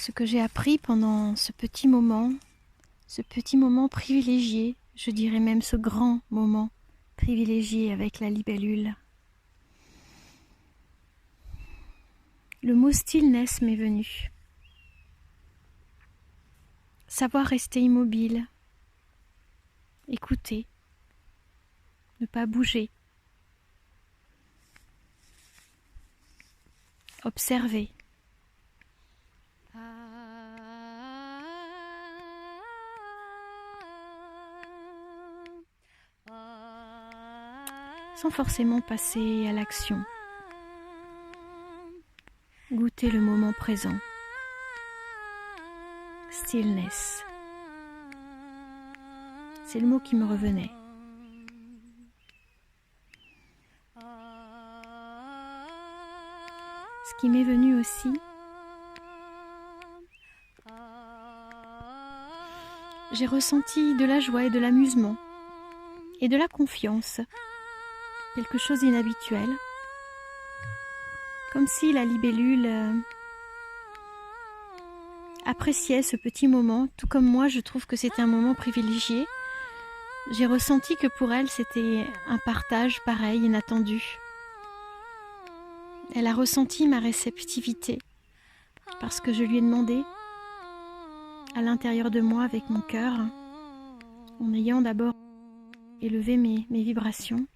ce que j'ai appris pendant ce petit moment privilégié, je dirais même ce grand moment privilégié avec la libellule. Le mot stillness m'est venu. Savoir rester immobile, écouter, ne pas bouger, observer. Sans forcément passer à l'action. Goûter le moment présent. Stillness. C'est le mot qui me revenait. Ce qui m'est venu aussi, j'ai ressenti de la joie et de l'amusement et de la confiance, quelque chose d'inhabituel, comme si la libellule appréciait ce petit moment, tout comme moi je trouve que c'était un moment privilégié. J'ai ressenti que pour elle c'était un partage pareil, inattendu. Elle a ressenti ma réceptivité parce que je lui ai demandé à l'intérieur de moi avec mon cœur, en ayant d'abord élevé mes vibrations,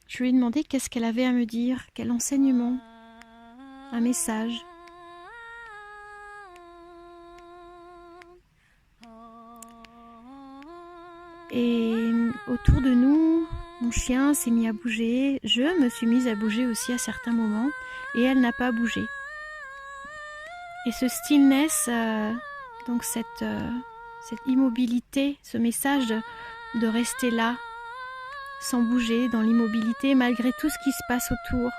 je lui ai demandé qu'est-ce qu'elle avait à me dire, quel enseignement, un message. Et autour de nous, mon chien s'est mis à bouger, je me suis mise à bouger aussi à certains moments, et elle n'a pas bougé. Et ce stillness, donc cette immobilité, ce message de rester là, sans bouger, dans l'immobilité, malgré tout ce qui se passe autour.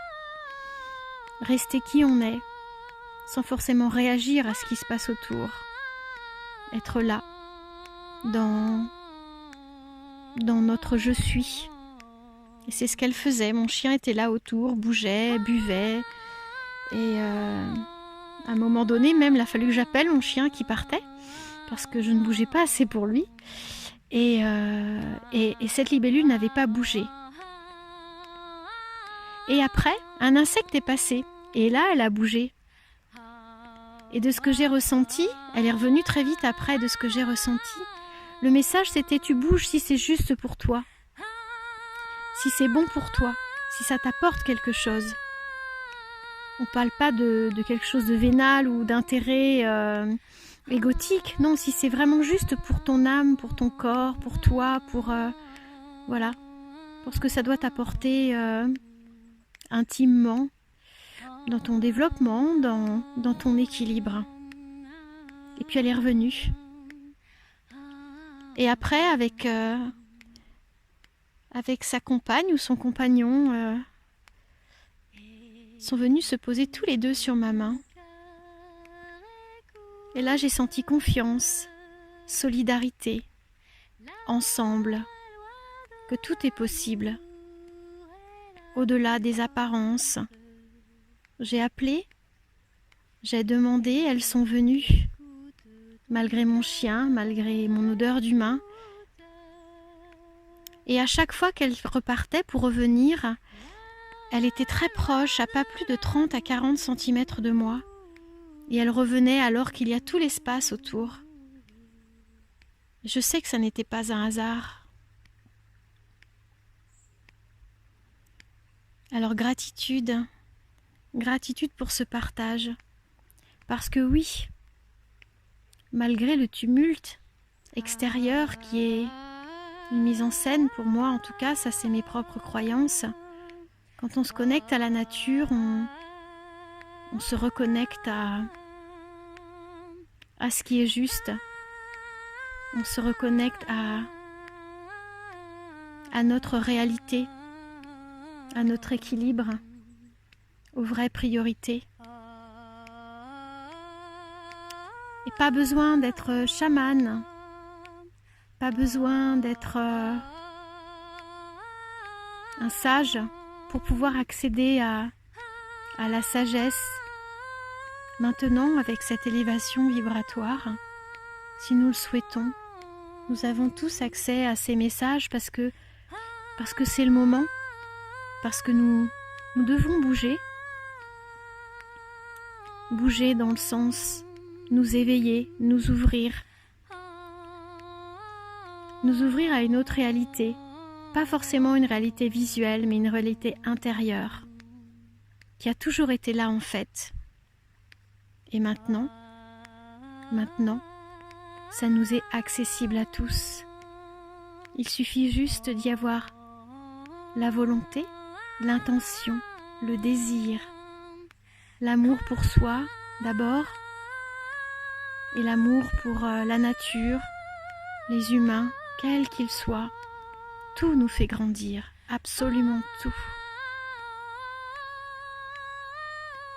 Rester qui on est, sans forcément réagir à ce qui se passe autour. Être là, dans notre je suis. Et c'est ce qu'elle faisait. Mon chien était là autour, bougeait, buvait. Et à un moment donné, même, il a fallu que j'appelle mon chien qui partait, parce que je ne bougeais pas assez pour lui. Et cette libellule n'avait pas bougé. Et après, un insecte est passé. Et là, elle a bougé. Et de ce que j'ai ressenti, elle est revenue très vite après de ce que j'ai ressenti. Le message, c'était tu bouges si c'est juste pour toi. Si c'est bon pour toi. Si ça t'apporte quelque chose. On ne parle pas de quelque chose de vénal ou d'intérêt égotique. Non, si c'est vraiment juste pour ton âme, pour ton corps, pour toi, pour ce que ça doit t'apporter intimement dans ton développement, dans ton équilibre. Et puis elle est revenue. Et après, avec sa compagne ou son compagnon, sont venus se poser tous les deux sur ma main. Et là, j'ai senti confiance, solidarité, ensemble, que tout est possible, au-delà des apparences. J'ai appelé, j'ai demandé, elles sont venues, malgré mon chien, malgré mon odeur d'humain. Et à chaque fois qu'elle repartait pour revenir, elle était très proche, à pas plus de 30 à 40 cm de moi. Et elle revenait alors qu'il y a tout l'espace autour. Je sais que ça n'était pas un hasard. Alors gratitude pour ce partage. Parce que oui, malgré le tumulte extérieur qui est une mise en scène pour moi, en tout cas, ça c'est mes propres croyances, quand on se connecte à la nature, on se reconnecte à ce qui est juste. On se reconnecte à notre réalité, à notre équilibre, aux vraies priorités. Et pas besoin d'être chaman, pas besoin d'être un sage pour pouvoir accéder à la sagesse, Maintenant, avec cette élévation vibratoire, si nous le souhaitons, nous avons tous accès à ces messages parce que c'est le moment, parce que nous devons bouger. Bouger dans le sens nous éveiller, nous ouvrir à une autre réalité, pas forcément une réalité visuelle, mais une réalité intérieure, qui a toujours été là en fait. Et maintenant, ça nous est accessible à tous. Il suffit juste d'y avoir la volonté, l'intention, le désir, l'amour pour soi d'abord, et l'amour pour la nature, les humains, quels qu'ils soient. Tout nous fait grandir, absolument tout.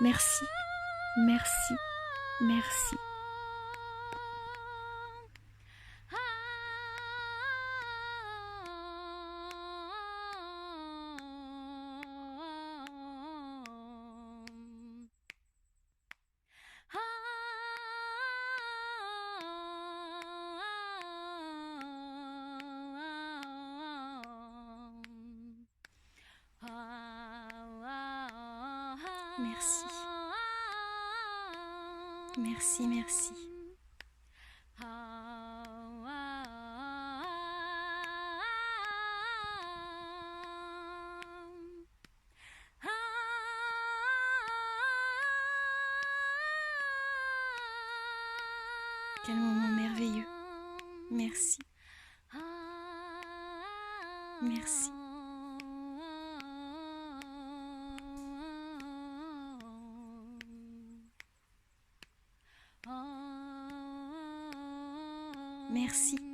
Merci, merci, merci. Merci. Merci, merci. Quel moment merveilleux. Merci. Merci. Merci.